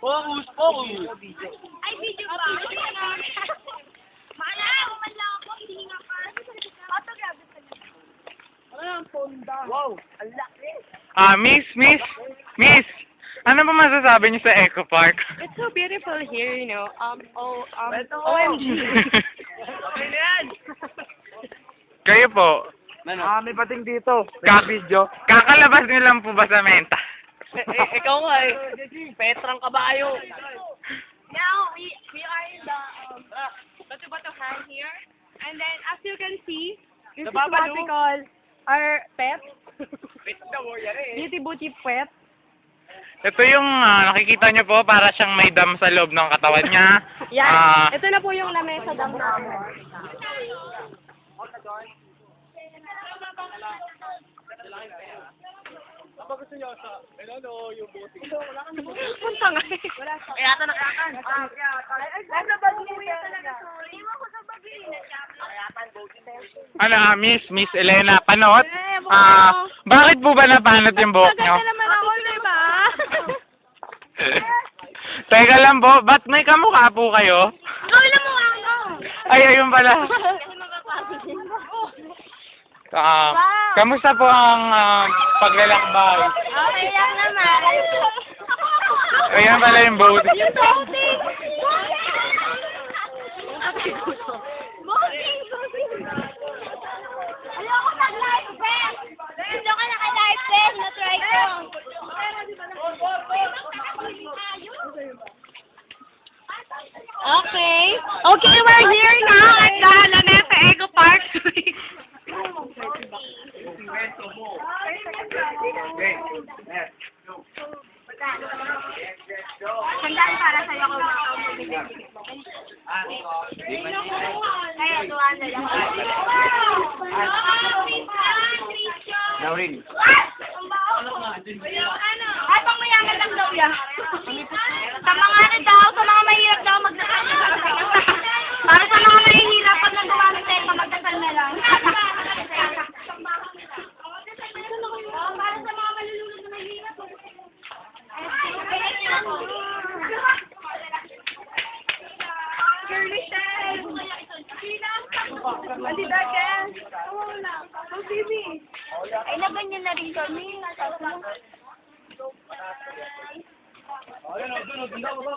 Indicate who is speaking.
Speaker 1: Focus, focus.
Speaker 2: Ay, video pa. Maala, kuman lang ako. Hihinga pa. Autograph pa niya.
Speaker 1: Ano yung ponda? Wow, ang laki.
Speaker 3: Miss, ano ba masasabi niyo sa Eco Park?
Speaker 4: It's so beautiful here, you know.
Speaker 1: OMG.
Speaker 4: Okay na yan.
Speaker 3: Kayo po,
Speaker 1: May pating dito.
Speaker 3: video. Kakalabas niyo lang po ba sa menta?
Speaker 4: Ikaw nga eh. Petrang kabayo.
Speaker 2: Now, we are in the, bato-bato hand here. And then, as you can see, this is what
Speaker 4: Nababalo.
Speaker 2: we call our pet.
Speaker 4: Pet na mo, yan eh.
Speaker 2: Beauty Booty pet.
Speaker 3: Ito yung nakikita niyo po, para siyang may dam sa loob ng katawan niya.
Speaker 2: Yan.
Speaker 3: Ah,
Speaker 2: Ito na po yung lamesa dam namin.
Speaker 1: Kapag gusto nyo sa, yung buti.
Speaker 2: Punta nga eh.
Speaker 4: Kaya ata nakakan.
Speaker 2: Nasa bagay talaga. Iwan ko sa bagay.
Speaker 3: Miss Elena, panot?
Speaker 2: Eh, mukha mo.
Speaker 3: Bakit po ba napanot yung buhok niyo?
Speaker 2: Maganda naman ako, di ba?
Speaker 3: Teka lang po, ba't may kamukha po kayo?
Speaker 2: Gawin na mukha mo.
Speaker 3: Ay, ayun pala.
Speaker 2: Kasi mapapagod.
Speaker 3: Kamusta po ang paglalakbay?
Speaker 2: Okay lang naman.
Speaker 3: Ayan pala yung boat.
Speaker 2: Yung boating! Boating! Ayoko nag-live vest! Hindi ka naka-live vest, na-try ko. Okay. Okay, we're here now at the Laneta Eco Park. Handaan para sa'yo kung makakabigay. Kaya, tuwa na lang.
Speaker 1: Naurin.
Speaker 2: Ay, pang mayaman lang daw yan. Sa mga ano daw, sa mga mahirap daw, magdasal na lang. Para sa mga mahihirap, pag nagawa ng tema, magdasal na lang. Para sa mga malulunod na mahirap. Girly Shell! Andi Dagan! Wala. Oh, baby! Ay, naganyan na rin kami.
Speaker 1: Ayun, doon, baba.